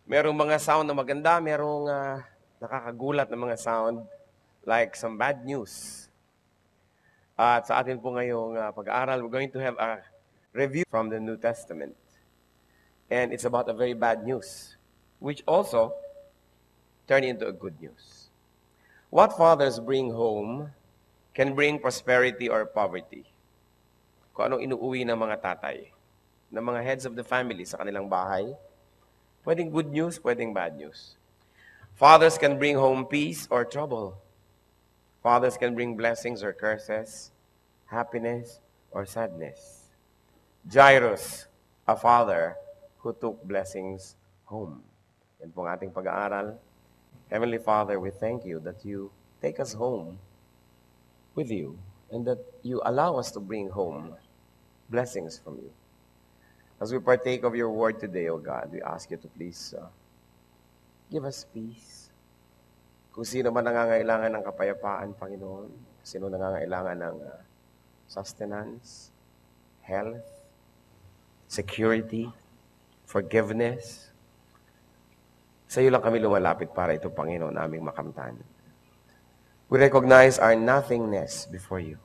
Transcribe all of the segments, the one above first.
Merong mga sound na maganda, merong nakakagulat na mga sound like some bad news. At sa atin po ngayong pag-aaral, we're going to have a review from the New Testament. And it's about a very bad news, which also turned into a good news. What fathers bring home can bring prosperity or poverty. Kung anong inuuwi ng mga tatay, ng mga heads of the family sa kanilang bahay, pwedeng good news, pwedeng bad news. Fathers can bring home peace or trouble. Fathers can bring blessings or curses, happiness or sadness. Jairus, a father who took blessings home. Yan po ang ating pag-aaral. Heavenly Father, we thank you that you take us home with you and that you allow us to bring home blessings from you. As we partake of your word today, O God, we ask you to please give us peace. Kung sino man nangangailangan ng kapayapaan, Panginoon, sino nangangailangan ng sustenance, health, security, forgiveness, sa iyo lang kami lumalapit para ito, Panginoon, aming makamtan. We recognize our nothingness before you.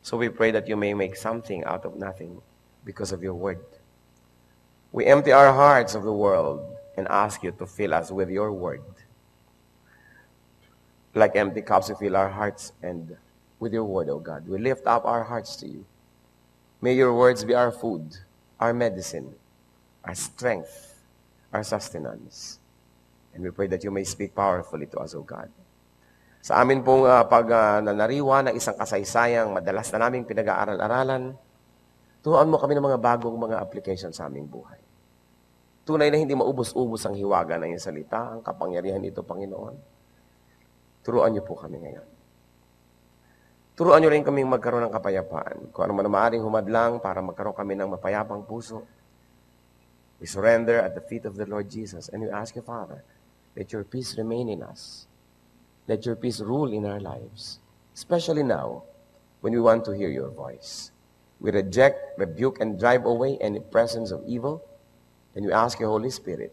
So we pray that you may make something out of nothing because of your word. We empty our hearts of the world and ask you to fill us with your word. Like empty cups, we fill our hearts and with your word, O God. We lift up our hearts to you. May your words be our food, our medicine, our strength, our sustenance. And we pray that you may speak powerfully to us, O God. Sa amin pong nanariwa ng isang kasaysayang madalas na naming pinag-aaral-aralan, turuan mo kami ng mga bagong mga application sa aming buhay. Tunay na hindi maubos-ubos ang hiwaga ng iyong salita, ang kapangyarihan nito, Panginoon. Turuan niyo po kami ngayon. Turuan niyo rin kaming magkaroon ng kapayapaan. Kung ano man maaaring humadlang para magkaroon kami ng mapayapang puso, we surrender at the feet of the Lord Jesus and we ask you, Father, let your peace remain in us. Let your peace rule in our lives, especially now when we want to hear your voice. We reject, rebuke, and drive away any presence of evil, and we ask you, Holy Spirit,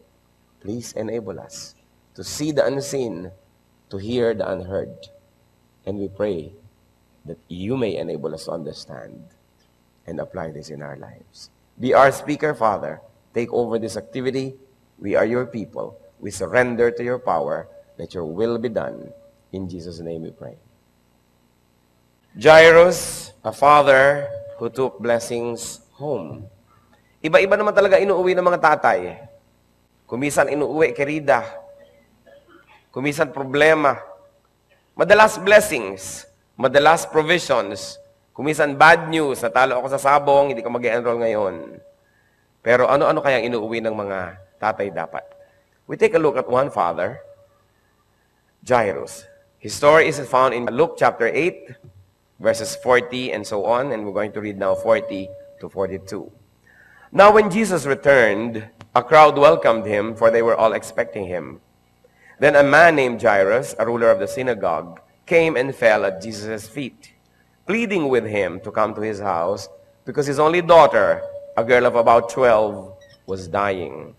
please enable us to see the unseen, to hear the unheard, and we pray that you may enable us to understand and apply this in our lives. Be our speaker, Father. Take over this activity. We are your people. We surrender to your power. Let your will be done. In Jesus' name we pray. Jairus, a father who took blessings home. Iba-iba naman talaga inuuwi ng mga tatay. Kumisan inuuwi kerida. Kumisan problema. Madalas blessings. Madalas provisions. Kumisan bad news. Natalo ako sa sabong, hindi ko mag-enroll ngayon. Pero ano-ano kayang inuuwi ng mga tatay dapat? We take a look at one father, Jairus. His story is found in Luke chapter 8, verses 40 and so on, and we're going to read now 40 to 42. Now when Jesus returned, a crowd welcomed him, for they were all expecting him. Then a man named Jairus, a ruler of the synagogue, came and fell at Jesus' feet, pleading with him to come to his house, because his only daughter, a girl of about 12, was dying.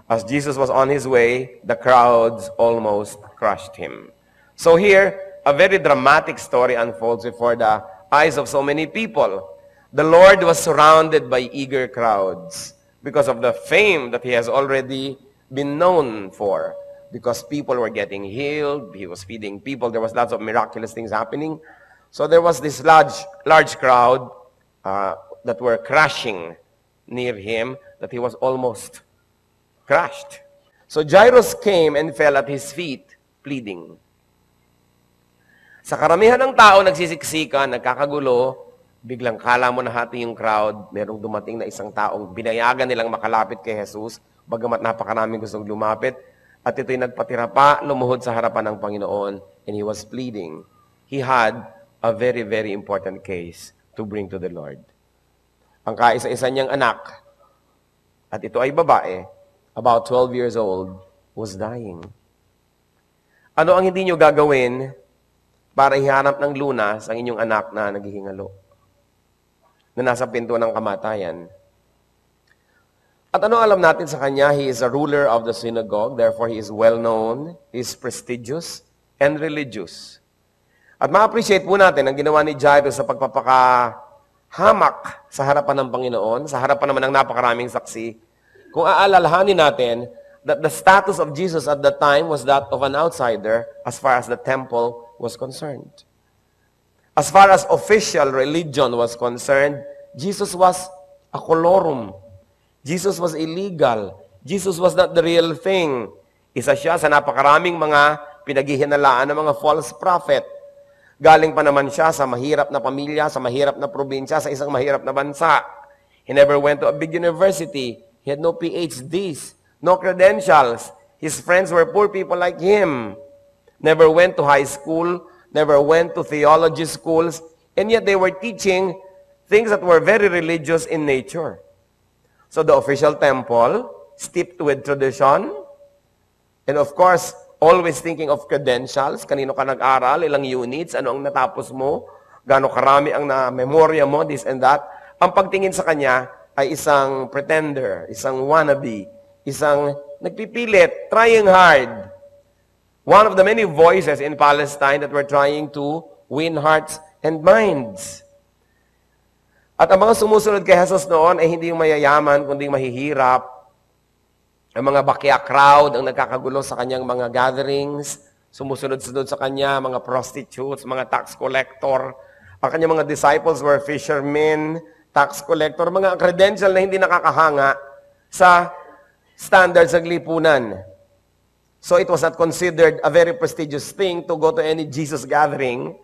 As Jesus was on his way, the crowds almost crushed him. So here, a very dramatic story unfolds before the eyes of so many people. The Lord was surrounded by eager crowds because of the fame that he has already been known for. Because people were getting healed, he was feeding people, there was lots of miraculous things happening. So there was this large crowd that were crashing near him, that he was almost crushed. So Jairus came and fell at his feet, pleading. Sa karamihan ng tao, nagsisiksikan, nagkakagulo, biglang kala mo nahati yung crowd, merong dumating na isang taong binayagan nilang makalapit kay Jesus, bagamat napakaraming gustong lumapit, at ito'y nagpatira pa, lumuhod sa harapan ng Panginoon, and he was pleading. He had a very, very important case to bring to the Lord. Ang kaisa-isa niyang anak, at ito ay babae, about 12 years old, was dying. Ano ang hindi niyo gagawin para ihanap ng lunas ang inyong anak na naghihingalo, na nasa pinto ng kamatayan? At ano alam natin sa kanya? He is a ruler of the synagogue, therefore he is well-known, he is prestigious, and religious. At ma-appreciate po natin ang ginawa ni Jairus sa pagpapakahamak sa harapan ng Panginoon, sa harapan naman ng napakaraming saksi. Kung aalalahanin natin that the status of Jesus at that time was that of an outsider as far as the temple was concerned. As far as official religion was concerned, Jesus was a colorum. Jesus was illegal. Jesus was not the real thing. Isa siya sa napakaraming mga pinaghihinalaan ng mga false prophet. Galing pa naman siya sa mahirap na pamilya, sa mahirap na probinsya, sa isang mahirap na bansa. He never went to a big university. He had no PhDs, no credentials. His friends were poor people like him. Never went to high school, never went to theology schools, and yet they were teaching things that were very religious in nature. So the official temple, steeped with tradition, and of course, always thinking of credentials, kanino ka nag-aral, ilang units, ano ang natapos mo, gaano karami ang na-memorya mo, this and that. Ang pagtingin sa kanya ay isang pretender, isang wannabe, isang nagpipilit, trying hard. One of the many voices in Palestine that were trying to win hearts and minds. At ang mga sumusunod kay Jesus noon ay hindi yung mayayaman, kundi mahihirap. Ang mga bakya crowd ang nagkakagulo sa kanyang mga gatherings, sumusunod-sunod sa kanya, mga prostitutes, mga tax collector. Ang kanyang mga disciples were fishermen, tax collector, mga credential na hindi nakakahanga sa standards ng lipunan. So it was not considered a very prestigious thing to go to any Jesus gathering.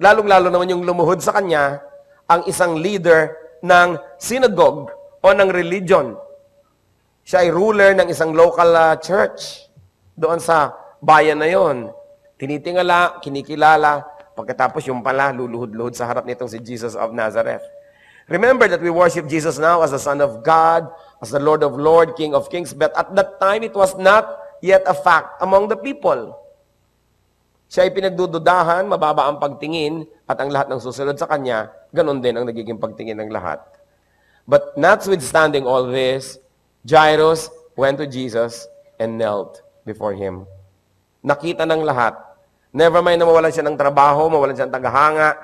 Lalong-lalo naman yung lumuhod sa kanya, ang isang leader ng synagogue o ng religion. Siya ay ruler ng isang local church doon sa bayan na yon. Tinitingala, kinikilala, pagkatapos yung pala, luluhod-luhod sa harap nitong si Jesus of Nazareth. Remember that we worship Jesus now as the Son of God, as the Lord of Lords, King of Kings, but at that time it was not yet a fact among the people. Siya ay pinagdududahan, mababa ang pagtingin, at ang lahat ng susunod sa kanya, ganun din ang nagiging pagtingin ng lahat. But notwithstanding all this, Jairus went to Jesus and knelt before him. Nakita ng lahat. Never mind na mawalan siya ng trabaho, mawalan siya ng tagahanga,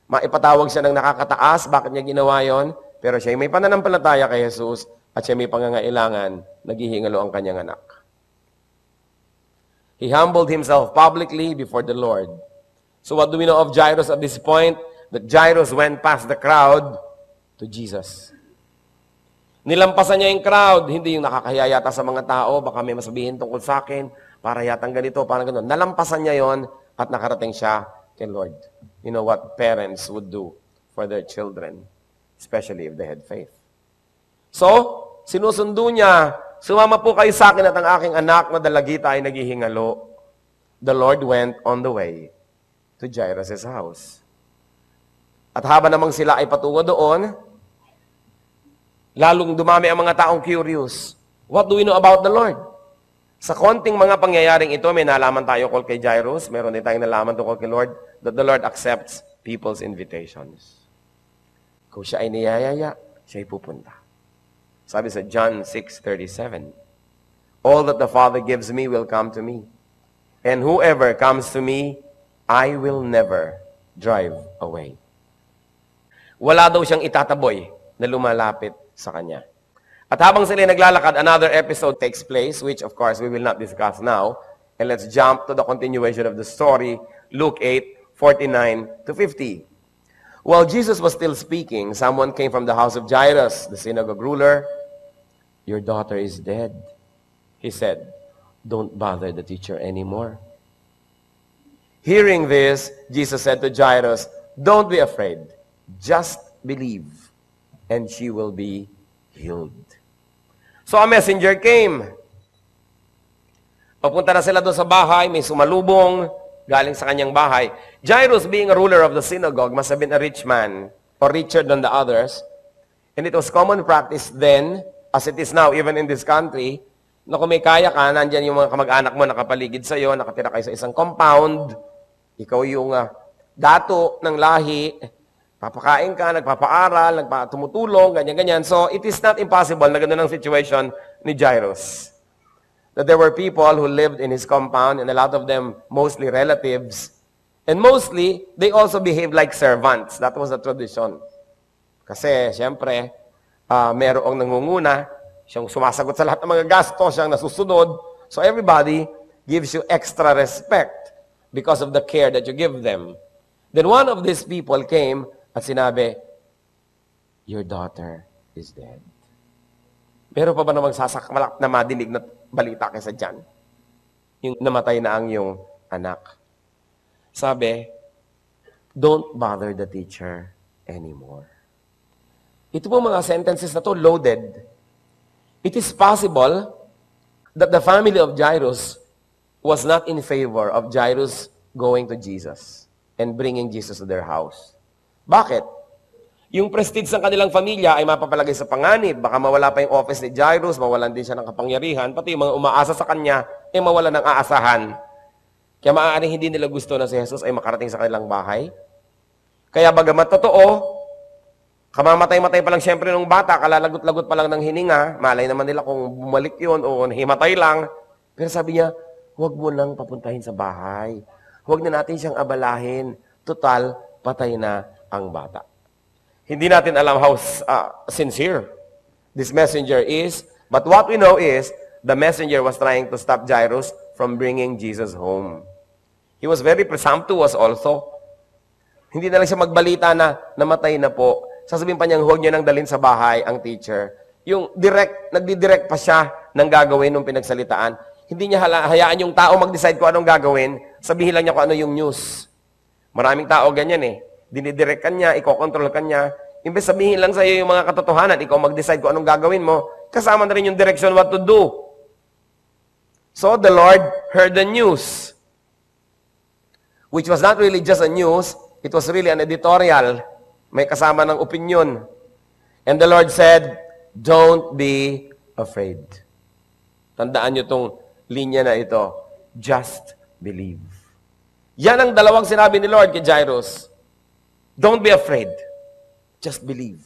maipatawag siya ng nakakataas, bakit niya ginawa yon? Pero siya ay may pananampalataya kay Jesus at siya may pangangailangan, naghihingalo ang kanyang anak. He humbled himself publicly before the Lord. So what do we know of Jairus at this point? That Jairus went past the crowd to Jesus. Nilampasan niya yung crowd, hindi yung nakakahiya yata sa mga tao, baka may masabihin tungkol sa akin, para yatang ganito, parang gano'n. Nalampasan niya yon at nakarating siya kay Lord. You know what parents would do for their children, especially if they had faith. So, sinusundo niya, sumama po kayo sa akin at ang aking anak na dalagita ay naghihingalo. The Lord went on the way to Jairus' house. At habang namang sila ay patungo doon, lalong dumami ang mga taong curious. What do we know about the Lord? Sa konting mga pangyayaring ito, may nalaman tayo kung kay Jairus, meron din tayong nalaman tungkol kay Lord, that the Lord accepts people's invitations. Kung siya ay niyayaya, siya ay pupunta. Sabi sa John 6:37, all that the Father gives me will come to me. And whoever comes to me, I will never drive away. Wala daw siyang itataboy na lumalapit sa kanya. At habang sila naglalakad, another episode takes place, which of course we will not discuss now. And let's jump to the continuation of the story, Luke 8:49-50. While Jesus was still speaking, someone came from the house of Jairus, the synagogue ruler. Your daughter is dead, he said. Don't bother the teacher anymore. Hearing this, Jesus said to Jairus, don't be afraid. Just believe, and she will be healed. So a messenger came. Papunta na sila doon sa bahay, may sumalubong, galing sa kanyang bahay. Jairus, being a ruler of the synagogue, must have been a rich man, or richer than the others. And it was common practice then, as it is now, even in this country, na kung may kaya ka, nandyan yung mga kamag-anak mo nakapaligid sa'yo, nakatira kayo sa isang compound, ikaw yung dato ng lahi, Papakain ka, nagpapaaral, tumutulong, ganyan-ganyan. So, it is not impossible na gano'n ang situation ni Jairus. That there were people who lived in his compound, and a lot of them mostly relatives. And mostly, they also behaved like servants. That was the tradition. Kasi, siyempre, merong nangunguna, siyang sumasagot sa lahat ng mga gasto, siyang nasusunod. So, everybody gives you extra respect because of the care that you give them. Then one of these people came at sinabi, your daughter is dead. Pero pa ba namang sasakmalak na madinig na balita kaysa dyan? Yung namatay na ang iyong anak. Sabi, don't bother the teacher anymore. Ito po mga sentences na to loaded. It is possible that the family of Jairus was not in favor of Jairus going to Jesus and bringing Jesus to their house. Bakit? Yung prestige ng kanilang pamilya ay mapapalagay sa panganib. Baka mawala pa yung office ni Jairus, mawalan din siya ng kapangyarihan, pati yung mga umaasa sa kanya, ay mawalan ng aasahan. Kaya maaaring hindi nila gusto na si Jesus ay makarating sa kanilang bahay. Kaya bagamat totoo, kamamatay-matay pa lang siyempre ng bata, kalalagot-lagot pa lang ng hininga, malay naman nila kung bumalik yun o himatay lang. Pero sabi niya, huwag mo nang papuntahin sa bahay. Huwag na natin siyang abalahin. Total, patay na ang bata. Hindi natin alam how sincere this messenger is, but what we know is, the messenger was trying to stop Jairus from bringing Jesus home. He was very presumptuous also. Hindi na lang siya magbalita na namatay na po. Sasabihin pa niyang huwag niyo nang dalhin sa bahay ang teacher. Yung nagdidirect pa siya ng gagawin nung pinagsalitaan. Hindi niya hayaan yung tao mag-decide kung anong gagawin. Sabihin lang niya kung ano yung news. Maraming tao ganyan eh. Dinidirect ka niya, ikokontrol ka niya. Imbes sabihin lang sa iyo yung mga katotohanan, ikaw mag-decide kung anong gagawin mo, kasama na rin yung direction what to do. So the Lord heard the news, which was not really just a news, it was really an editorial. May kasama ng opinion. And the Lord said, don't be afraid. Tandaan nyo itong linya na ito. Just believe. Yan ang dalawang sinabi ni Lord kay Jairus. Don't be afraid. Just believe.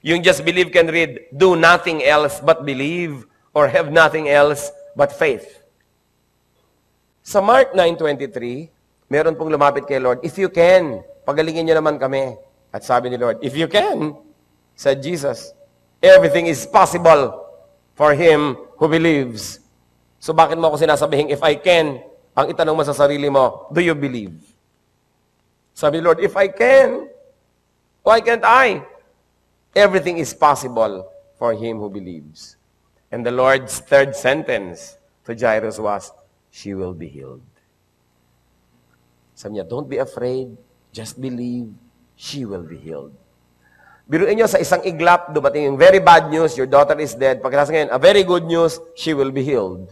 Yung just believe can read, do nothing else but believe, or have nothing else but faith. Sa Mark 9:23, meron pong lumapit kay Lord, if you can, pagalingin niyo naman kami. At sabi ni Lord, if you can, said Jesus, everything is possible for him who believes. So bakit mo ako sinasabihing, if I can, ang itanong mo sa sarili mo, do you believe? Sabi ni Lord, if I can, why can't I? Everything is possible for him who believes. And the Lord's third sentence to Jairus was, she will be healed. Sabi niya, don't be afraid, just believe, she will be healed. Biruin niyo sa isang iglap, dumating yung very bad news, your daughter is dead. Pagkatapos ngayon, a very good news, she will be healed.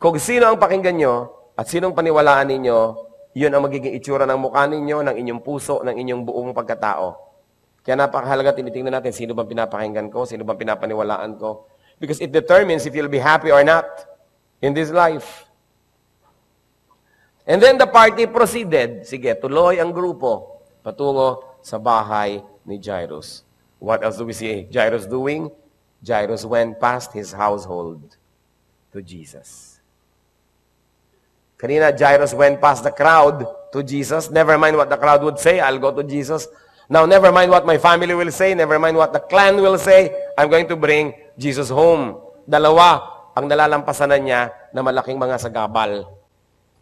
Kung sino ang pakinggan niyo, at sinong paniwalaan ninyo, yun ang magiging itsura ng mukha ninyo, ng inyong puso, ng inyong buong pagkatao. Kaya napakahalaga, tinitingnan natin, sino bang pinapakinggan ko, sino bang pinapaniwalaan ko. Because it determines if you'll be happy or not in this life. And then the party proceeded. Sige, tuloy ang grupo patungo sa bahay ni Jairus. What else do we see Jairus doing? Jairus went past his household to Jesus. Kanina, Jairus went past the crowd to Jesus. Never mind what the crowd would say, I'll go to Jesus. Now, never mind what my family will say, never mind what the clan will say, I'm going to bring Jesus home. Dalawa ang nalalampasanan niya na malaking mga sagabal.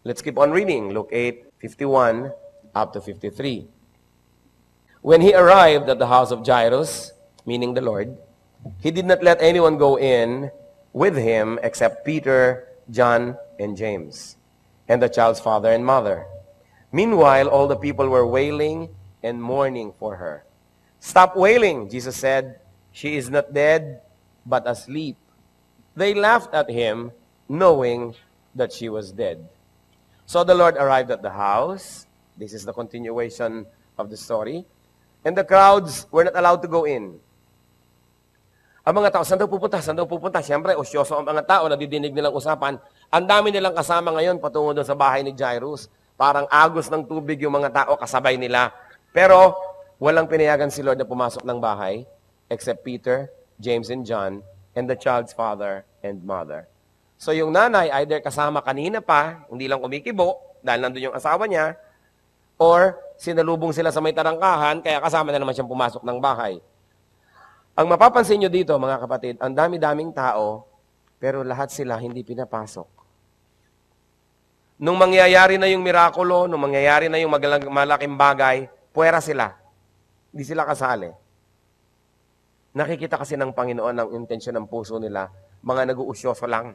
Let's keep on reading. Luke 8:51 up to 53. When he arrived at the house of Jairus, meaning the Lord, he did not let anyone go in with him except Peter, John, and James, and the child's father and mother. Meanwhile, all the people were wailing and mourning for her. Stop wailing, Jesus said. She is not dead, but asleep. They laughed at him, knowing that she was dead. So the Lord arrived at the house. This is the continuation of the story. And the crowds were not allowed to go in. Ang mga tao, saan daw pupunta? Saan daw pupunta? Siyempre, osyoso ang mga tao, nadidinig nilang usapan. Ang dami nilang kasama ngayon patungo doon sa bahay ni Jairus. Parang agos ng tubig yung mga tao, kasabay nila. Pero, walang pinayagan si Lord na pumasok ng bahay except Peter, James, and John, and the child's father and mother. So, yung nanay, either kasama kanina pa, hindi lang kumikibo, dahil nandun yung asawa niya, or sinalubong sila sa may tarangkahan, kaya kasama na naman siyang pumasok ng bahay. Ang mapapansin nyo dito, mga kapatid, ang dami-daming tao, pero lahat sila hindi pinapasok. Nung mangyayari na yung mirakulo, nung mangyayari na yung malaking bagay, puwera sila. Hindi sila kasali. Nakikita kasi ng Panginoon ang intensyon ng puso nila, mga nag-uusyoso lang.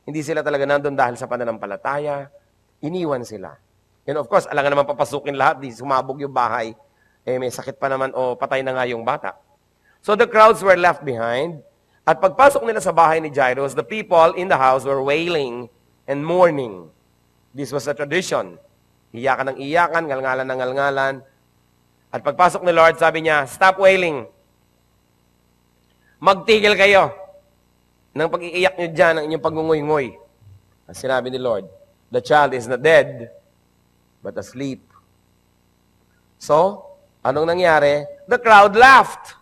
Hindi sila talaga nandun dahil sa pananampalataya, iniwan sila. And of course, alangan naman papasukin lahat, di sumabog yung bahay, may sakit pa naman o patay na nga yung bata. So the crowds were left behind, at pagpasok nila sa bahay ni Jairus, the people in the house were wailing and mourning. This was a tradition. Iyakan ng iyakan, ngalngalan ng ngalngalan. At pagpasok ni Lord, sabi niya, stop wailing. Magtigil kayo ng pag-iiyak nyo dyan, ng inyong pagngungoy-ngoy. Ang sinabi ni Lord, the child is not dead, but asleep. So, anong nangyari? The crowd laughed.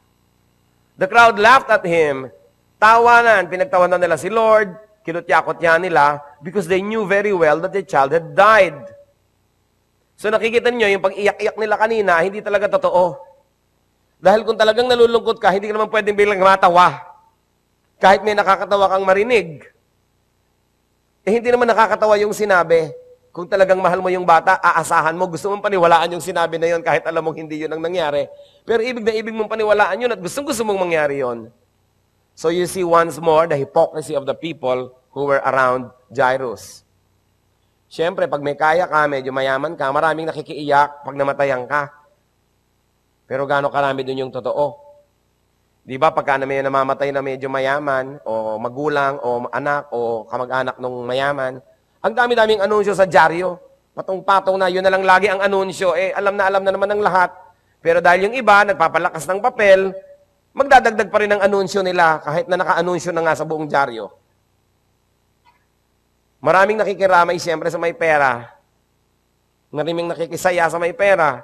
The crowd laughed at him. Tawanan, pinagtawanan nila si Lord, kinutya-kutya nila, because they knew very well that the child had died. So nakikita niyo yung pag-iyak-iyak nila kanina, hindi talaga totoo. Dahil kung talagang nalulungkot ka, hindi ka naman pwedeng bilang matawa. Kahit may nakakatawa kang marinig. Hindi naman nakakatawa yung sinabi. Kung talagang mahal mo yung bata, aasahan mo, gusto mong paniwalaan yung sinabi na yun kahit alam mong hindi yun ang nangyari. Pero ibig na ibig mong paniwalaan yun at gusto mong mangyari yun. So you see once more the hypocrisy of the people who were around Jairus. Siyempre, pag may kaya ka, medyo mayaman ka, maraming nakikiiyak pag namatayan ka. Pero gaano karami dun yung totoo? Di ba, pagka may namamatay na medyo mayaman, o magulang, o anak, o kamag-anak ng mayaman, ang dami-daming anunsyo sa dyaryo. Patong-patong na, yun na lang lagi ang anunsyo. Alam na naman ng lahat. Pero dahil yung iba, nagpapalakas ng papel, magdadagdag pa rin ang anunsyo nila kahit na naka-anunsyo na nga sa buong dyaryo. Maraming nakikiramay siyempre sa may pera. Maraming nakikisaya sa may pera.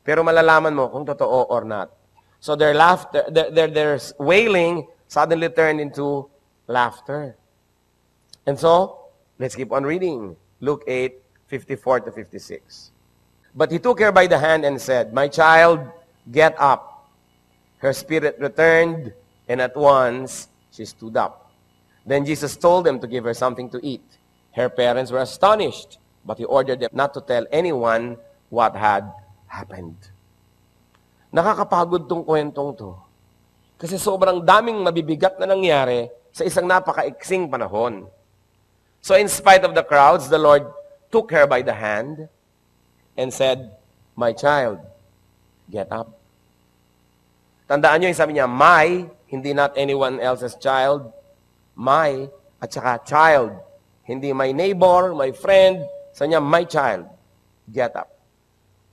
Pero malalaman mo kung totoo or not. So their laughter, their wailing suddenly turned into laughter. And so, let's keep on reading. Luke 8:54 to 56. But he took her by the hand and said, "My child, get up." Her spirit returned, and at once she stood up. Then Jesus told them to give her something to eat. Her parents were astonished, but he ordered them not to tell anyone what had happened. Nakakapagod tong kwentong to. Kasi sobrang daming mabibigat na nangyari sa isang napakaiksing panahon. So in spite of the crowds, the Lord took her by the hand and said, "My child, get up." Tandaan nyo, yung sabi niya, my, hindi not anyone else's child. My, at saka child. Hindi my neighbor, my friend. Sabi niya, my child, get up.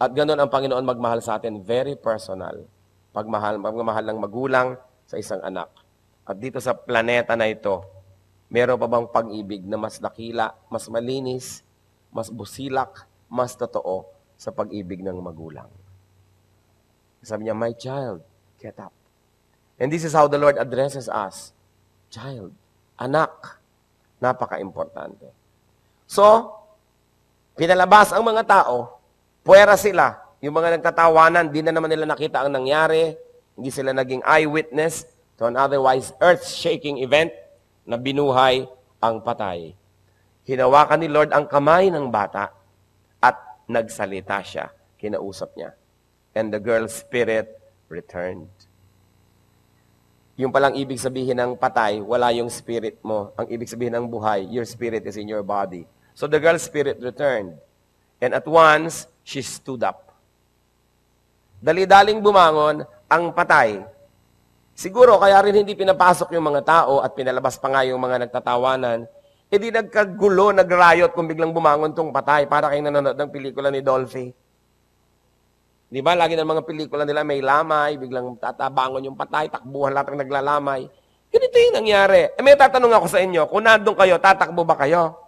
At ganun ang Panginoon magmahal sa atin, very personal. Pagmamahal ng magulang sa isang anak. At dito sa planeta na ito, meron pa bang pag-ibig na mas dakila, mas malinis, mas busilak, mas totoo sa pag-ibig ng magulang? Sabi niya, my child, get up. And this is how the Lord addresses us. Child, anak, napaka-importante. So, pinalabas ang mga tao, puwera sila, yung mga nagtatawanan, di na naman nila nakita ang nangyari, hindi sila naging eyewitness to an otherwise earth-shaking event na binuhay ang patay. Hinawakan ni Lord ang kamay ng bata at nagsalita siya. Kinausap niya. And the girl's spirit returned. Yung palang ibig sabihin ng patay, wala yung spirit mo. Ang ibig sabihin ng buhay, your spirit is in your body. So the girl's spirit returned. And at once, she stood up. Dali-daling bumangon ang patay. Siguro, kaya rin hindi pinapasok yung mga tao at pinalabas pa nga yung mga nagtatawanan, di nagkagulo, nagrayot kung biglang bumangon tong patay para kayong nanonood ng pelikula ni Dolphy. Di ba? Lagi ng mga pelikula nila may lamay, biglang tatabangon yung patay, takbuhan lahat ng naglalamay. Ganito yung nangyari. May tatanong ako sa inyo, kung nandun kayo, tatakbo ba kayo?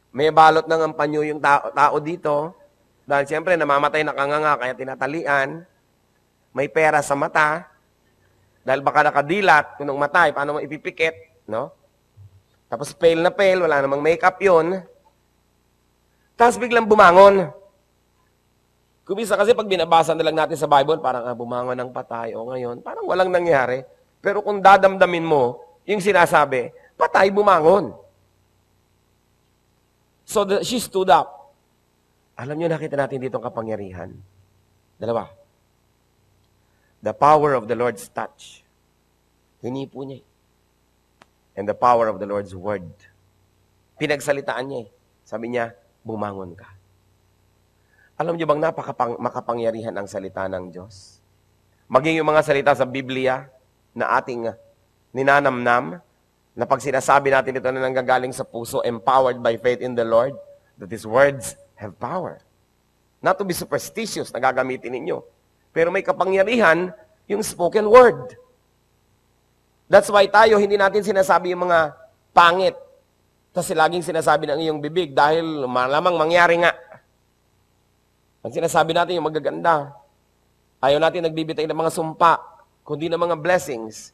May balot ng ang panyo yung tao dito. Dahil siyempre, namamatay na kanganga, kaya tinatalian. May pera sa mata. Dahil baka nakadilat, kung nung matay, paano mo ipipikit, no? Tapos pale na pale, wala namang makeup yun. Tapos biglang bumangon. Kumisa kasi pag binabasa na lang natin sa Bible, parang bumangon ng patay, o ngayon, parang walang nangyari. Pero kung dadamdamin mo, yung sinasabi, patay, bumangon. So she stood up. Alam niyo, nakita natin dito ang kapangyarihan. Dalawa. The power of the Lord's touch. Hinipo niya. And the power of the Lord's word. Pinagsalitaan niya. Sabi niya, bumangon ka. Alam niyo bang makapangyarihan ang salita ng Diyos? Maging yung mga salita sa Biblia na ating ninanamnam, na pag sinasabi natin ito na nanggagaling sa puso, empowered by faith in the Lord, that His words have power. Not to be superstitious na gagamitin ninyo. Pero may kapangyarihan yung spoken word. That's why tayo, hindi natin sinasabi yung mga pangit. Kasi laging sinasabi ng iyong bibig dahil malamang mangyari nga. Ang sinasabi natin yung magaganda. Ayaw natin nagbibitay ng mga sumpa, kundi ng mga blessings.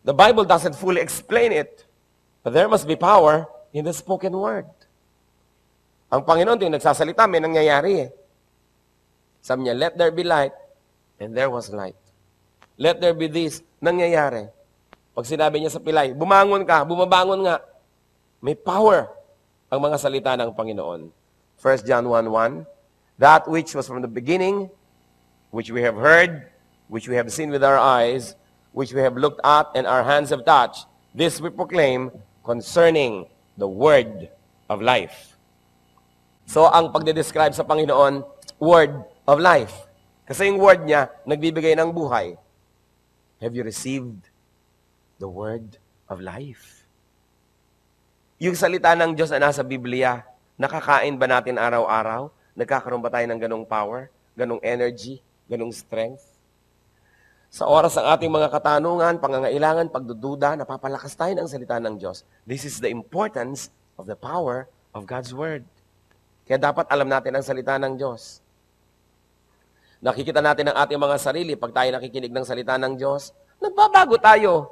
The Bible doesn't fully explain it, but there must be power in the spoken word. Ang Panginoon, yung nagsasalita, may nangyayari eh. Sabi niya, let there be light, and there was light. Let there be this, nangyayari. Pag sinabi niya sa pilay, bumangon ka, bumabangon nga. May power ang mga salita ng Panginoon. 1 John 1:1, that which was from the beginning, which we have heard, which we have seen with our eyes, which we have looked at and our hands have touched, this we proclaim concerning the word of life. So, ang pagde-describe sa Panginoon, word of life. Kasi yung word niya, nagbibigay ng buhay. Have you received the word of life? Yung salita ng Diyos na nasa Biblia, nakakain ba natin araw-araw? Nagkakaroon ba tayo ng ganong power, ganong energy, ganong strength? Sa oras ng ating mga katanungan, pangangailangan, pagdududa, napapalakas tayo ng salita ng Diyos. This is the importance of the power of God's Word. Kaya dapat alam natin ang salita ng Diyos. Nakikita natin ang ating mga sarili pag tayo nakikinig ng salita ng Diyos. Nagbabago tayo.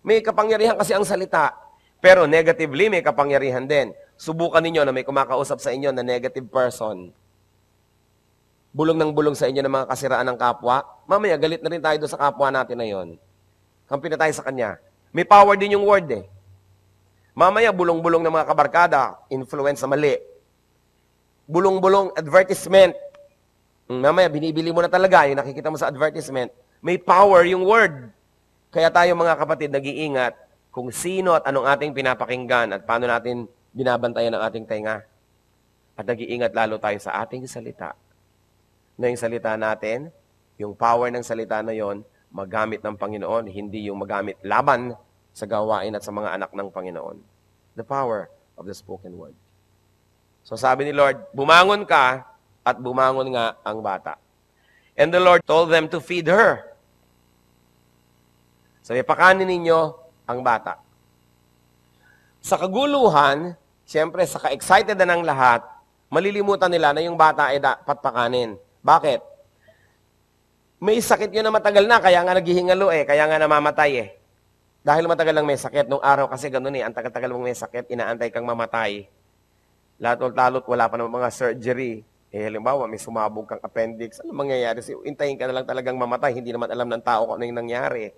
May kapangyarihan kasi ang salita. Pero negatively, may kapangyarihan din. Subukan ninyo na may kumakausap sa inyo na negative person. Bulong ng bulong sa inyo ng mga kasiraan ng kapwa, mamaya galit na rin tayo doon sa kapwa natin na yon. Kampi na tayo sa kanya. May power din yung word eh. Mamaya bulong-bulong ng mga kabarkada, influence na mali. Bulong-bulong advertisement. Mamaya binibili mo na talaga yung nakikita mo sa advertisement. May power yung word. Kaya tayo mga kapatid nag-iingat kung sino at anong ating pinapakinggan at paano natin binabantayan ang ating tenga. At nag-iingat lalo tayo sa ating salita. Na yung salita natin, yung power ng salita na yon, magamit ng Panginoon, hindi yung magamit laban sa gawain at sa mga anak ng Panginoon. The power of the spoken word. So sabi ni Lord, bumangon ka at bumangon nga ang bata. And the Lord told them to feed her. Sabi, pakanin ninyo ang bata. Sa kaguluhan, siyempre sa ka-excited na ng lahat, malilimutan nila na yung bata ay dapat pakanin. Bakit? May sakit yun na matagal na, kaya nga naghihingalo kaya nga namamatay Dahil matagal lang may sakit, nung araw kasi ganun ang tagal-tagal mong may sakit, inaantay kang mamatay. Lalot wala pa ng mga surgery. Halimbawa, may sumabog kang appendix, ano mangyayari? Intayin ka na lang talagang mamatay, hindi naman alam ng tao kung ano yung nangyari.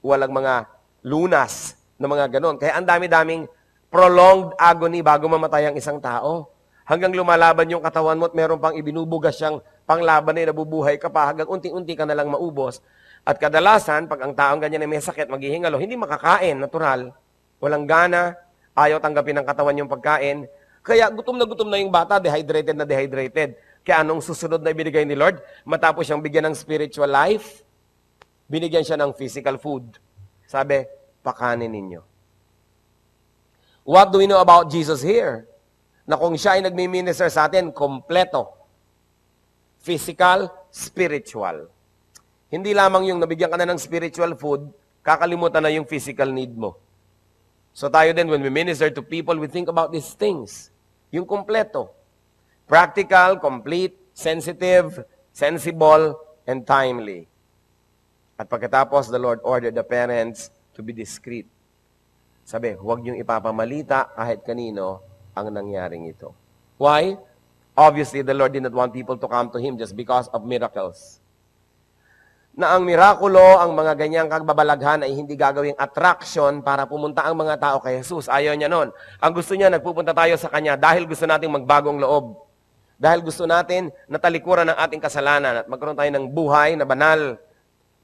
Walang mga lunas na mga ganun. Kaya ang dami-daming prolonged agony bago mamatay ang isang tao. Hanggang lumalaban yung katawan mo at meron pang ibinubugas siyang panglaban na nabubuhay ka pa hanggang unti-unti ka na lang maubos. At kadalasan, pag ang taong ganyan ay may sakit, maghihingalo, hindi makakain, natural. Walang gana, ayaw tanggapin ng katawan yung pagkain. Kaya gutom na yung bata, dehydrated na dehydrated. Kaya anong susunod na ibinigay ni Lord? Matapos siyang bigyan ng spiritual life, binigyan siya ng physical food. Sabi, pakanin ninyo. What do we know about Jesus here? Na kung siya ay nagmi-minister sa atin, kompleto. Physical, spiritual. Hindi lamang yung nabigyan ka na ng spiritual food, kakalimutan na yung physical need mo. So tayo din, when we minister to people, we think about these things. Yung kompleto. Practical, complete, sensitive, sensible, and timely. At pagkatapos, the Lord ordered the parents to be discreet. Sabi, huwag niyong ipapamalita kahit kanino ang nangyaring ito. Why? Obviously, the Lord did not want people to come to Him just because of miracles. Na ang mirakulo, ang mga ganyang kagbabalaghan ay hindi gagawing attraction para pumunta ang mga tao kay Jesus. Ayaw niya nun. Ang gusto niya, nagpupunta tayo sa Kanya dahil gusto nating magbagong loob. Dahil gusto natin natalikuran ng ating kasalanan at magkaroon tayo ng buhay na banal.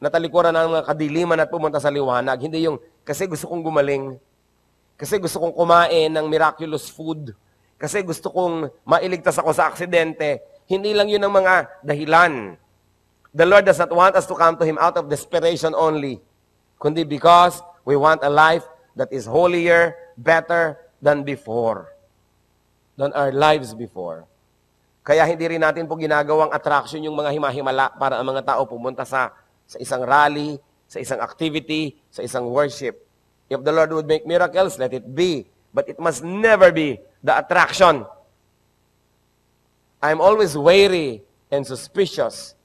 Natalikuran ng mga kadiliman at pumunta sa liwanag. Hindi yung, kasi gusto kong gumaling. Kasi gusto kong kumain ng miraculous food. Kasi gusto kong mailigtas ako sa aksidente. Hindi lang yun ang mga dahilan. The Lord does not want us to come to Him out of desperation only, kundi because we want a life that is holier, better than before, than our lives before. Kaya hindi rin natin po ginagawang attraction yung mga himahimala para ang mga tao pumunta sa isang rally, sa isang activity, sa isang worship. If the Lord would make miracles, let it be. But it must never be the attraction. I'm always wary and suspicious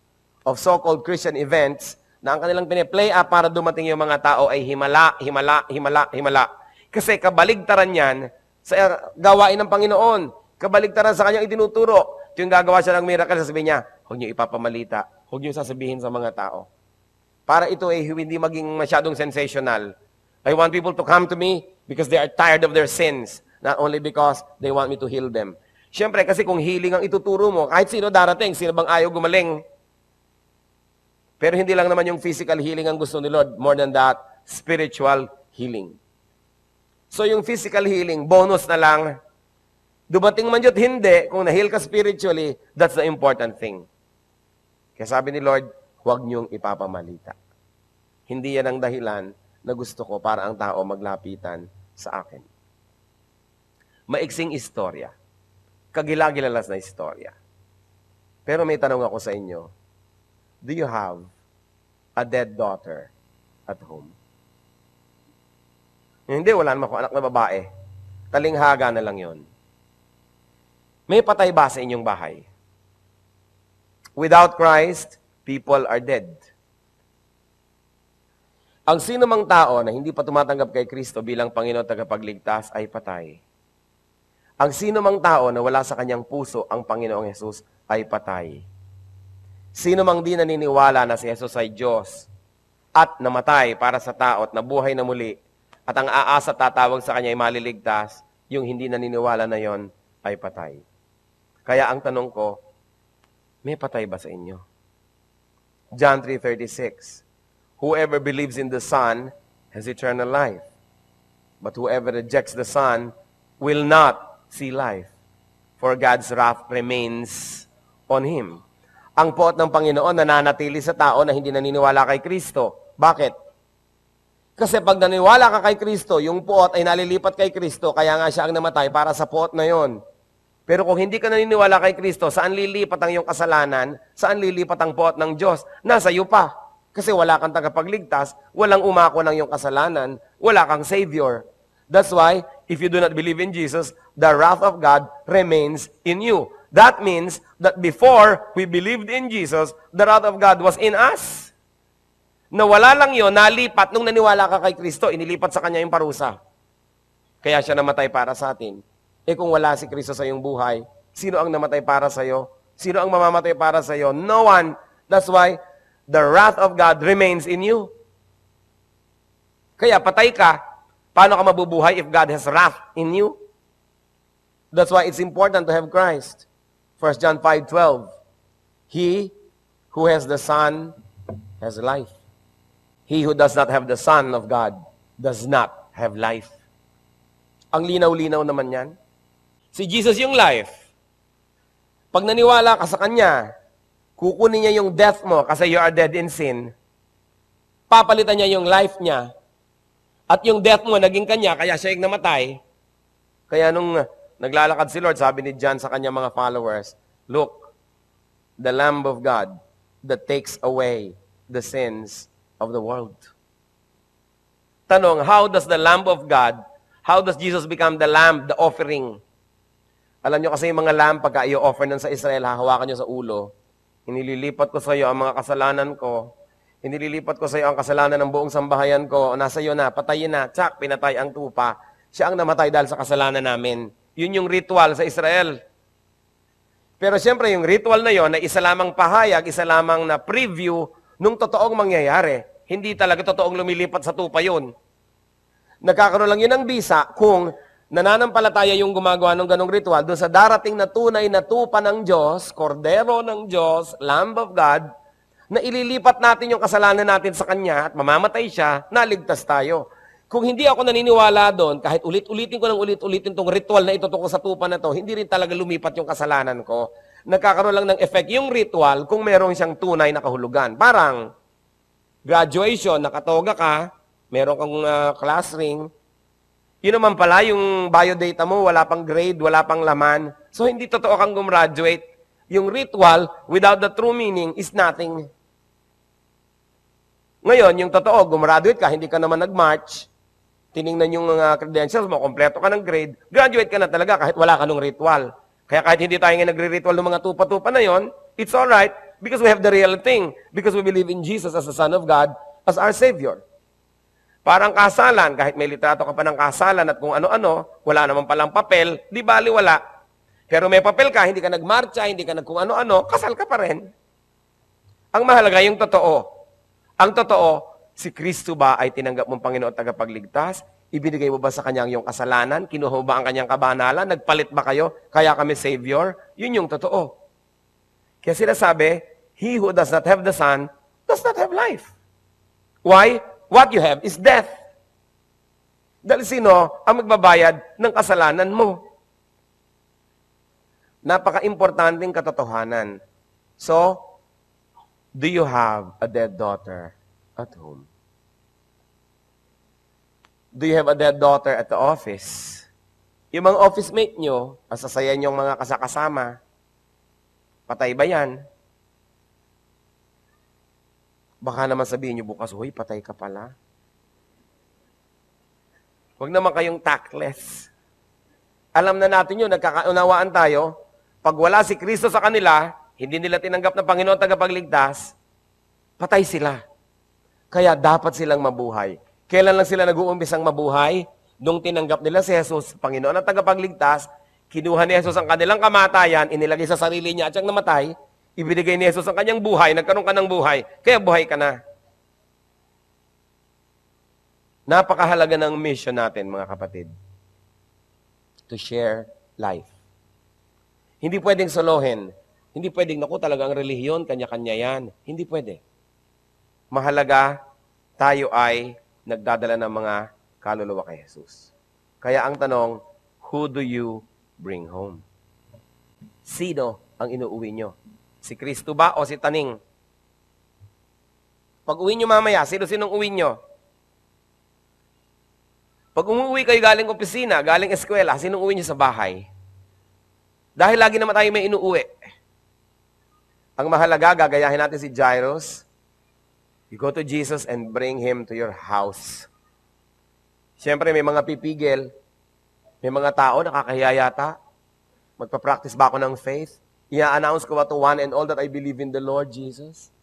of so-called Christian events na ang kanilang piniplay up para dumating yung mga tao ay himala, himala, himala, himala. Kasi kabaligtaran yan sa gawain ng Panginoon. Kabaligtaran sa kanyang itinuturo. Yung gagawa siya ng miracle, sasabihin niya, huwag niyo ipapamalita, huwag niyo sasabihin sa mga tao. Para ito ay hindi maging masyadong sensational. I want people to come to me because they are tired of their sins, not only because they want me to heal them. Siyempre, kasi kung healing ang ituturo mo, kahit sino darating, sino bang ayaw gumaling? Pero hindi lang naman yung physical healing ang gusto ni Lord. More than that, spiritual healing. So yung physical healing, bonus na lang. Dumating man yun, hindi. Kung na-heal ka spiritually, that's the important thing. Kaya sabi ni Lord, huwag niyong ipapamalita. Hindi yan ang dahilan na gusto ko para ang tao maglapitan sa akin. Maiksing istorya. Kagila-gilalas na istorya. Pero may tanong ako sa inyo, do you have a dead daughter at home? Hindi, wala naman akong anak na babae. Talinghaga na lang yon. May patay ba sa inyong bahay? Without Christ, people are dead. Ang sino mang tao na hindi pa tumatanggap kay Kristo bilang Panginoon at tagapagligtas ay patay. Ang sino mang tao na wala sa kanyang puso ang Panginoong Jesus ay patay. Sino mang di naniniwala na si Jesus ay Diyos at namatay para sa tao at nabuhay na muli at ang aasa tatawag sa kanya ay maliligtas, yung hindi naniniwala na yon ay patay. Kaya ang tanong ko, may patay ba sa inyo? John 3:36, whoever believes in the Son has eternal life, but whoever rejects the Son will not see life, for God's wrath remains on him. Ang poot ng Panginoon nananatili sa tao na hindi naniniwala kay Kristo. Bakit? Kasi pag naniwala ka kay Kristo, yung poot ay nalilipat kay Kristo, kaya nga siya ang namatay para sa poot na yon. Pero kung hindi ka naniniwala kay Kristo, saan lilipat ang iyong kasalanan? Saan lilipat ang poot ng Diyos? Nasa iyo pa. Kasi wala kang tagapagligtas, walang umako ng iyong kasalanan, wala kang Savior. That's why, if you do not believe in Jesus, the wrath of God remains in you. That means that before we believed in Jesus, the wrath of God was in us. Nawala lang yun, nalipat. Nung naniwala ka kay Kristo, inilipat sa Kanya yung parusa. Kaya siya namatay para sa atin. Eh kung wala si Kristo sa iyong buhay, sino ang namatay para sa iyo? Sino ang mamamatay para sa iyo? No one. That's why the wrath of God remains in you. Kaya patay ka, paano ka mabubuhay if God has wrath in you? That's why it's important to have Christ. 1 John 5:12, he who has the Son has life. He who does not have the Son of God does not have life. Ang linaw-linaw naman yan. Si Jesus yung life. Pag naniwala ka sa Kanya, kukunin niya yung death mo kasi you are dead in sin. Papalitan niya yung life niya. At yung death mo naging Kanya, kaya siya yung namatay. Kaya nung naglalakad si Lord, sabi ni John sa kanyang mga followers, look, the Lamb of God that takes away the sins of the world. Tanong, how does the Lamb of God How does Jesus become the lamb, the offering? Alam nyo kasi yung mga lamb, pagka i-offer nun sa Israel, hahawakan nyo sa ulo. Inililipat ko sa iyo ang mga kasalanan ko. Inililipat ko sa iyo ang kasalanan ng buong sambahayan ko. Nasa iyo na, patayin na. Tsak, pinatay ang tupa. Siya ang namatay dahil sa kasalanan namin. Yun yung ritual sa Israel. Pero siyempre, yung ritual na yon ay isa lamang pahayag, isa lamang na preview nung totoong mangyayari. Hindi talaga totoong lumilipat sa tupa yun. Nagkakaroon lang yun ng bisa kung nananampalataya yung gumagawa ng ganong ritual doon sa darating na tunay na tupa ng Diyos, kordero ng Diyos, Lamb of God, na ililipat natin yung kasalanan natin sa Kanya at mamamatay siya, naligtas tayo. Kung hindi ako naniniwala doon, kahit ulit-ulitin ko ng ulit-ulitin itong ritual na itutok ko sa tupa na to, hindi rin talaga lumipat yung kasalanan ko. Nagkakaroon lang ng effect yung ritual kung meron siyang tunay na kahulugan. Parang graduation, nakatoga ka, meron kang class ring, yun naman pala, yung biodata mo, wala pang grade, wala pang laman. So, hindi totoo kang gumraduate. Yung ritual, without the true meaning, is nothing. Ngayon, yung totoo, gumraduate ka, hindi ka naman nag-march, tiningnan yung credentials mo, kompleto ka ng grade, graduate ka na talaga kahit wala ka ng ritual. Kaya kahit hindi tayo nagre-ritual ng mga tupa-tupa na yon, it's alright because we have the real thing. Because we believe in Jesus as the Son of God, as our Savior. Parang kasalan, kahit may litrato ka pa ng kasalan at kung ano-ano, wala naman palang papel, di bali wala. Pero may papel ka, hindi ka nagmarcha, hindi ka kung ano-ano, kasal ka pa rin. Ang mahalaga yung totoo. Ang totoo, si Kristo ba ay tinanggap mong Panginoon at tagapagligtas? Ibinigay mo ba sa Kanya yung kasalanan? Kinuha mo ba ang Kanyang kabanalan? Nagpalit ba kayo? Kaya kami Savior? Yun yung totoo. Kaya sinasabi, he who does not have the Son does not have life. Why? What you have is death. Dahil sino ang magbabayad ng kasalanan mo? Napaka-importanting katotohanan. So, do you have a dead daughter at home? Do you have a dead daughter at the office? Yung mga office mate nyo, masasaya nyong mga kasakasama, patay ba yan? Baka naman sabihin nyo bukas, huy, patay ka pala. Huwag naman kayong tactless. Alam na natin yun, nagkakaunawaan tayo. Pag wala si Kristo sa kanila, hindi nila tinanggap na Panginoon tagapagligtas, patay sila. Kaya dapat silang mabuhay. Kailan lang sila nag-uumpisang mabuhay? Nung tinanggap nila si Jesus, Panginoon at tagapagligtas, kinuha ni Jesus ang kanilang kamatayan, inilagay sa sarili niya at siyang namatay, ibinigay ni Jesus ang kanyang buhay, nagkaroon ka ng buhay, kaya buhay ka na. Napakahalaga ng mission natin, mga kapatid. To share life. Hindi pwedeng solohin. Hindi pwedeng, naku, talagang relihiyon, kanya-kanya yan. Hindi pwede. Mahalaga, tayo ay nagdadala ng mga kaluluwa kay Jesus. Kaya ang tanong, who do you bring home? Sino ang inuuwi nyo? Si Kristo ba o si Taning? Pag uwi nyo mamaya, sino-sinong uwi nyo? Pag umuwi kayo galing opisina, galing eskwela, sinong uwi nyo sa bahay? Dahil lagi naman tayo may inuuwi. Ang mahalaga, gagayahin natin si Jairus. You go to Jesus and bring him to your house. Siyempre, may mga pipigil. May mga tao, nakakahiya yata. Magpa-practice ba ako ng faith? I-announce ko ba to one and all that I believe in the Lord Jesus?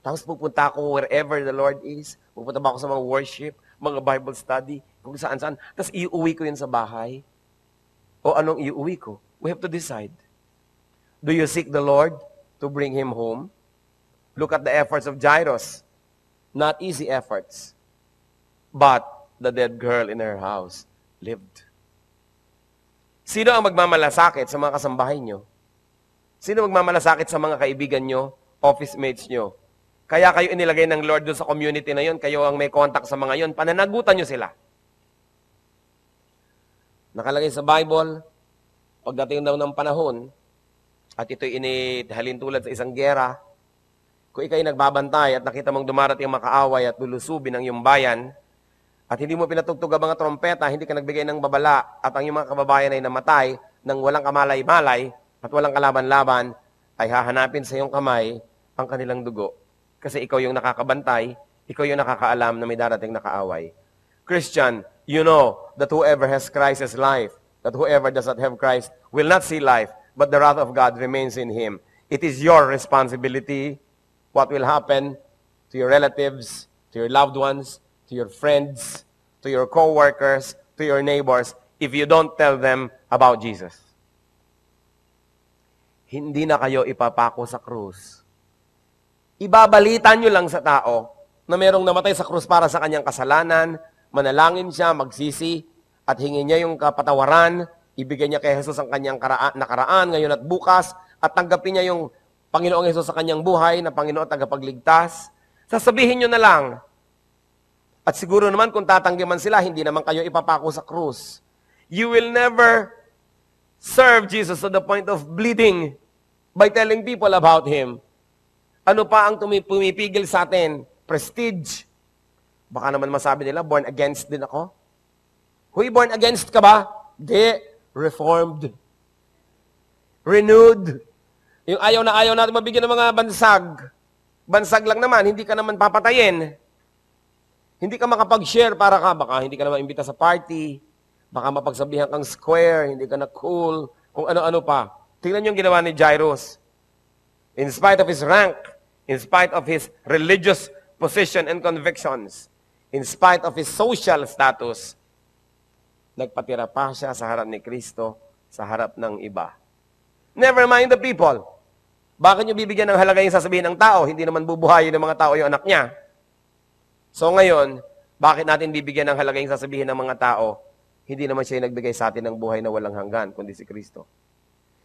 Tapos pupunta ako wherever the Lord is. Pupunta ba ako sa mga worship, mga Bible study, kung saan-saan. Tapos iuwi ko yun sa bahay. O anong iuwi ko? We have to decide. Do you seek the Lord to bring him home? Look at the efforts of Jairus. Not easy efforts. But the dead girl in her house lived. Sino ang magmamalasakit sa mga kasambahay nyo? Sino magmamalasakit sa mga kaibigan nyo, office mates nyo? Kaya kayo inilagay ng Lord doon sa community na yon, kayo ang may contact sa mga yon, pananagutan nyo sila. Nakalagay sa Bible, pagdating daw ng panahon, at ito'y inihalin tulad sa isang gera, kung ikaw'y nagbabantay at nakita mong dumarating ang makaaway at lulusubin ang iyong bayan, at hindi mo pinatugtog ang mga trompeta, hindi ka nagbigay ng babala, at ang iyong mga kababayan ay namatay nang walang kamalay-malay, at walang kalaban-laban, ay hahanapin sa iyong kamay ang kanilang dugo. Kasi ikaw yung nakakabantay, ikaw yung nakakaalam na may darating na kaaway. Christian, you know that whoever has Christ has life, that whoever does not have Christ will not see life, but the wrath of God remains in him. It is your responsibility what will happen to your relatives, to your loved ones, to your friends, to your co-workers, to your neighbors, if you don't tell them about Jesus. Hindi na kayo ipapako sa krus. Ibabalita nyo lang sa tao na merong namatay sa krus para sa kanyang kasalanan, manalangin siya, magsisi, at hingin niya yung kapatawaran, ibigay niya kay Jesus ang kanyang nakaraan, ngayon at bukas, at tanggapin niya yung Panginoong Jesus sa kanyang buhay na Panginoon tagapagligtas. Sasabihin nyo na lang. At siguro naman kung tatanggi man sila, hindi naman kayo ipapako sa krus. You will never serve Jesus to the point of bleeding by telling people about Him. Ano pa ang pumipigil sa atin? Prestige. Baka naman masabi nila, born against din ako. Huy, born against ka ba? Di. Reformed. Renewed. Yung ayaw na ayaw natin mabigyan ng mga bansag. Bansag lang naman, hindi ka naman papatayin. Hindi ka makapag-share para ka, baka hindi ka naman imbita sa party, baka mapagsabihan kang square, hindi ka na cool, kung ano-ano pa. Tingnan yung ginawa ni Jairus. In spite of his rank, in spite of his religious position and convictions, in spite of his social status, nagpatira pa siya sa harap ni Kristo, sa harap ng iba. Never mind the people. Bakit nyo bibigyan ng halaga yung sasabihin ng tao? Hindi naman bubuhayin ng mga tao yung anak niya. So ngayon, bakit natin bibigyan ng halaga yung sasabihin ng mga tao? Hindi naman siya yung nagbigay sa atin ng buhay na walang hanggan, kundi si Kristo.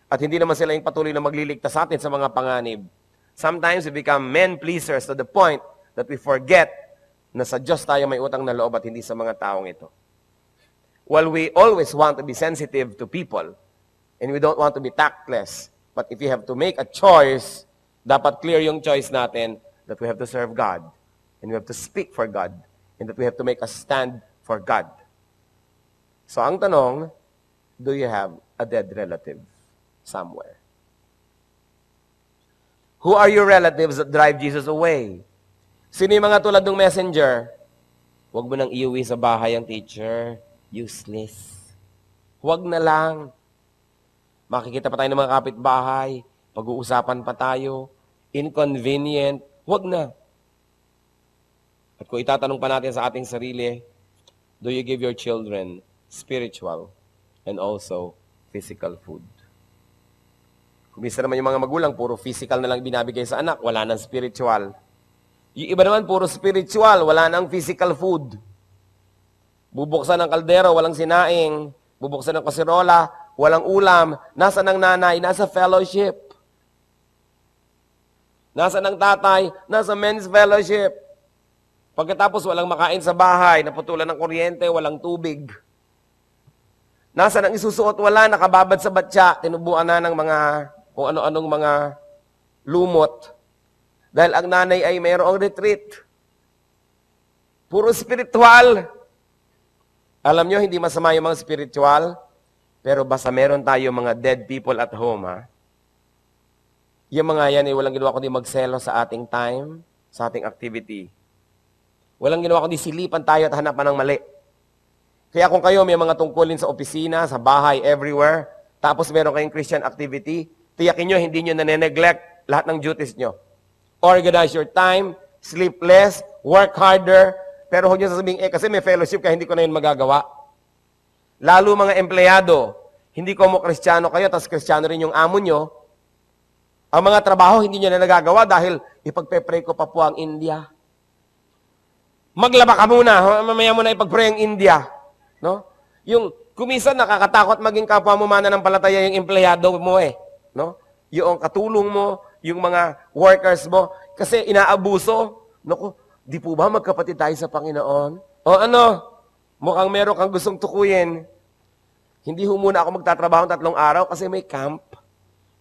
At hindi naman sila yung patuloy na magliligtas sa atin sa mga panganib. Sometimes we become men-pleasers to the point that we forget na sa Diyos tayo may utang na loob at hindi sa mga taong ito. While we always want to be sensitive to people, and we don't want to be tactless, but if you have to make a choice, dapat clear yung choice natin that we have to serve God, and we have to speak for God, and that we have to make a stand for God. So ang tanong, do you have a dead relative somewhere? Who are your relatives that drive Jesus away? Sino yung mga tulad ng messenger? Huwag mo nang iuwi sa bahay ang teacher. Useless. Huwag na lang. Makikita pa tayo ng mga kapitbahay. Pag-uusapan pa tayo. Inconvenient. Huwag na. At kung itatanong pa natin sa ating sarili, do you give your children spiritual and also physical food? Kung minsan naman yung mga magulang, puro physical na lang binabigay sa anak, wala nang spiritual. Yung iba naman, puro spiritual, wala nang physical food. Bubuksan ng kaldero, walang sinaing. Bubuksan ng kasirola, walang ulam. Nasa ng nanay, nasa fellowship. Nasa ng tatay, nasa men's fellowship. Pagkatapos walang makain sa bahay, naputulan ng kuryente, walang tubig. Nasa ng isusuot, wala, nakababad sa batya, tinubuan na ng mga kung ano-anong mga lumot. Dahil ang nanay ay mayroong retreat. Puro spiritual. Alam nyo, hindi masama yung mga spiritual, pero basta meron tayo mga dead people at home, ha? Yung mga yan, walang ginawa kundi magselo sa ating time, sa ating activity. Walang ginawa kundi silipan tayo at hanapan ng mali. Kaya kung kayo may mga tungkulin sa opisina, sa bahay, everywhere, tapos meron kayong Christian activity, tiyakin nyo, hindi nyo nane-neglect lahat ng duties nyo. Organize your time, sleep less, work harder, pero huwag nyo sasabihin, kasi may fellowship ka, hindi ko na yun magagawa. Lalo mga empleyado, hindi ko mo Kristiyano kayo, tapos Kristiyano rin yung amo nyo, ang mga trabaho hindi nyo na nagagawa dahil ipagpe-pray ko pa po ang India. Maglaba ka muna, mamaya mo na ipag-pray ang India. No? Yung kuminsan nakakatakot maging kapwa mo mananampalataya yung empleyado mo eh. No? Yung katulong mo, yung mga workers mo, kasi inaabuso. Naku, di po ba magkapatid tayo sa Panginoon? O ano, mukhang meron kang gustong tukuyin. Hindi ho muna ako magtatrabaho 3 araw kasi may camp.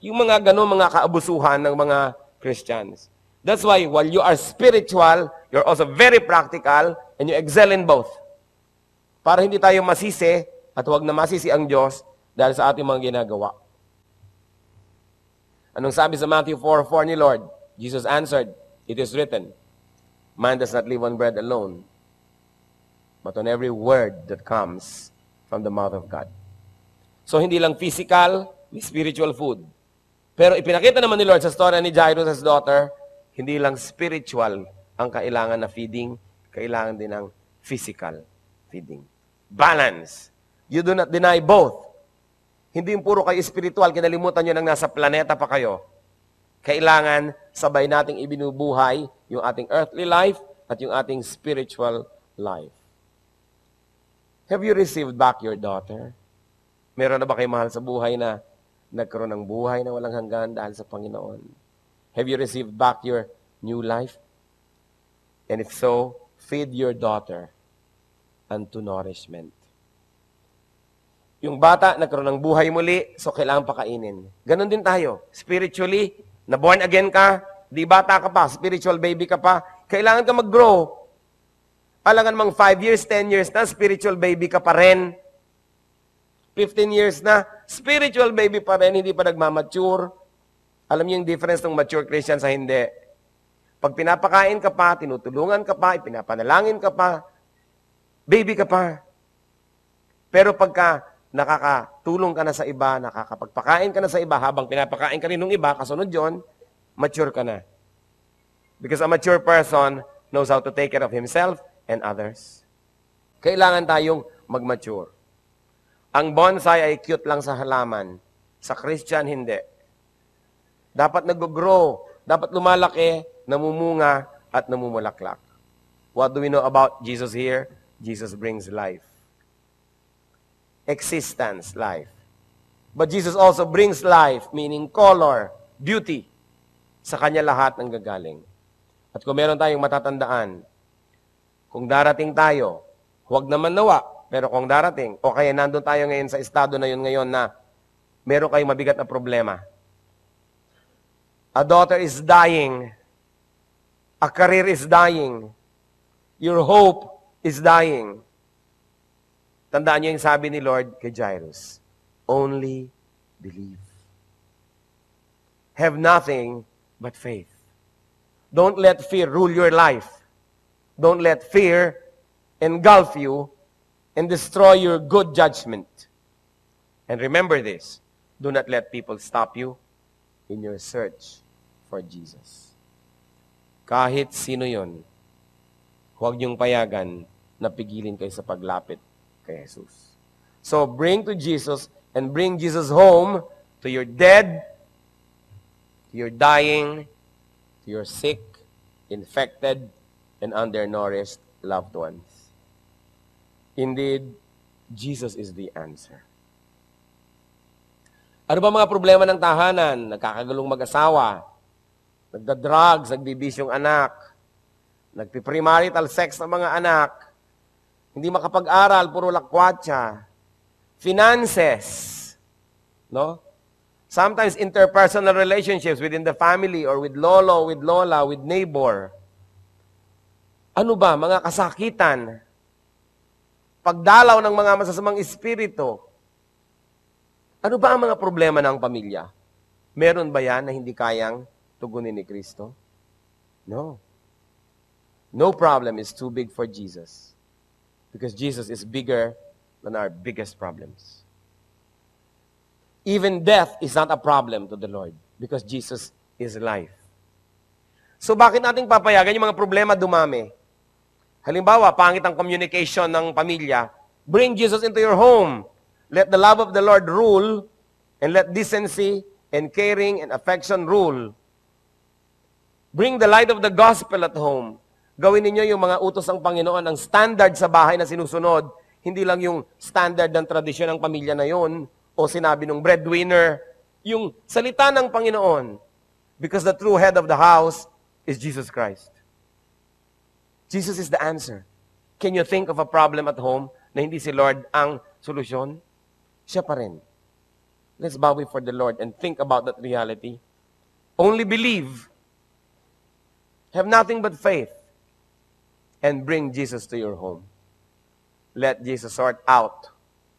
Yung mga gano'n, mga kaabusuhan ng mga Christians. That's why, while you are spiritual, you're also very practical, and you excel in both. Para hindi tayo masisi, at huwag na masisi ang Diyos dahil sa ating mga ginagawa. Anong sabi sa Matthew 4:4 ni Lord? Jesus answered, "It is written, man does not live on bread alone, but on every word that comes from the mouth of God. So, hindi lang physical, may spiritual food. Pero ipinakita naman ni Lord sa story ni Jairus' daughter, hindi lang spiritual ang kailangan na feeding, kailangan din ng physical feeding. Balance. You do not deny both. Hindi yung puro kayo spiritual, kinalimutan nyo nang nasa planeta pa kayo. Kailangan sabay nating ibinubuhay yung ating earthly life at yung ating spiritual life. Have you received back your daughter? Meron na ba kayo mahal sa buhay na nagkaroon ng buhay na walang hanggan dahil sa Panginoon? Have you received back your new life? And if so, feed your daughter unto nourishment. Yung bata nagkaroon ng buhay muli, so kailangan pakainin. Ganon din tayo. Spiritually, na born again ka, di bata ka pa, spiritual baby ka pa, kailangan ka mag-grow. Alangan mang 5 years, 10 years na, spiritual baby ka pa rin. 15 years na, spiritual baby pa rin, hindi pa nagmamature. Alam niyo yung difference ng mature Christian sa hindi. Pag pinapakain ka pa, tinutulungan ka pa, ipinapanalangin ka pa, baby ka pa. Pero pagka nakakatulong ka na sa iba, nakakapagpakain ka na sa iba, habang pinapakain ka rin ng iba, kasunod yon, mature ka na. Because a mature person knows how to take care of himself and others. Kailangan tayong mag-mature. Ang bonsai ay cute lang sa halaman. Sa Christian, hindi. Dapat nag-grow, dapat lumalaki, namumunga, at namumulaklak. What do we know about Jesus here? Jesus brings life. Existence, life. But Jesus also brings life, meaning color, beauty. Sa Kanya lahat ng gagaling. At kung meron tayong matatandaan, kung darating tayo, huwag naman nawa, pero kung darating, o kaya nandun tayo ngayon sa estado na yun ngayon na meron kayong mabigat na problema. A daughter is dying. A career is dying. Your hope is dying. Tandaan niyo yung sabi ni Lord kay Jairus, only believe. Have nothing but faith. Don't let fear rule your life. Don't let fear engulf you and destroy your good judgment. And remember this, do not let people stop you in your search for Jesus. Kahit sino yon, huwag niyong payagan na pigilin kayo sa paglapit kay Jesus. So bring to Jesus and bring Jesus home to your dead, to your dying, to your sick, infected, and undernourished loved ones. Indeed, Jesus is the answer. Ano ba mga problema ng tahanan? Nagkakagulong mag-asawa, nagda-drugs, nagbibisyong anak, nagpi-premarital sex ng mga anak, hindi makapag-aral, puro lakwatsa, finances, no? Sometimes interpersonal relationships within the family or with lolo, with lola, with neighbor. Ano ba? Mga kasakitan, pagdalaw ng mga masasamang espiritu. Ano ba ang mga problema ng pamilya? Meron ba yan na hindi kayang tugunin ni Kristo? No. No problem is too big for Jesus. Because Jesus is bigger than our biggest problems. Even death is not a problem to the Lord. Because Jesus is life. So bakit nating papayagan yung mga problema dumami? Halimbawa, pangit ang communication ng pamilya. Bring Jesus into your home. Let the love of the Lord rule, and let decency and caring and affection rule. Bring the light of the gospel at home. Gawin ninyo yung mga utos ng Panginoon, ang standard sa bahay na sinusunod. Hindi lang yung standard ng tradisyon ng pamilya na yon, o sinabi ng breadwinner, yung salita ng Panginoon. Because the true head of the house is Jesus Christ. Jesus is the answer. Can you think of a problem at home na hindi si Lord ang solusyon? Siya pa rin. Let's bow before the Lord and think about that reality. Only believe. Have nothing but faith. And bring Jesus to your home. Let Jesus sort out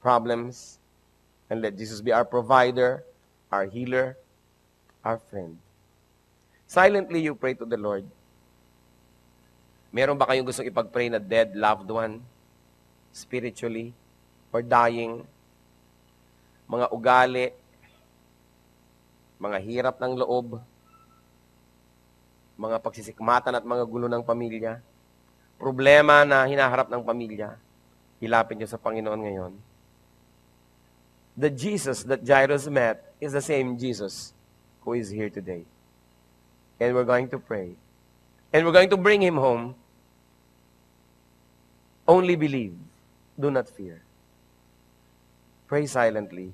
problems. And let Jesus be our provider, our healer, our friend. Silently you pray to the Lord. Meron ba kayong gustong ipag-pray na dead loved one? spiritually, or dying, mga ugali, mga hirap ng loob, mga pagsisikmatan at mga gulo ng pamilya, problema na hinaharap ng pamilya, ilapit niyo sa Panginoon ngayon. The Jesus that Jairus met is the same Jesus who is here today. And we're going to pray. And we're going to bring him home. Only believe. Do not fear. Pray silently.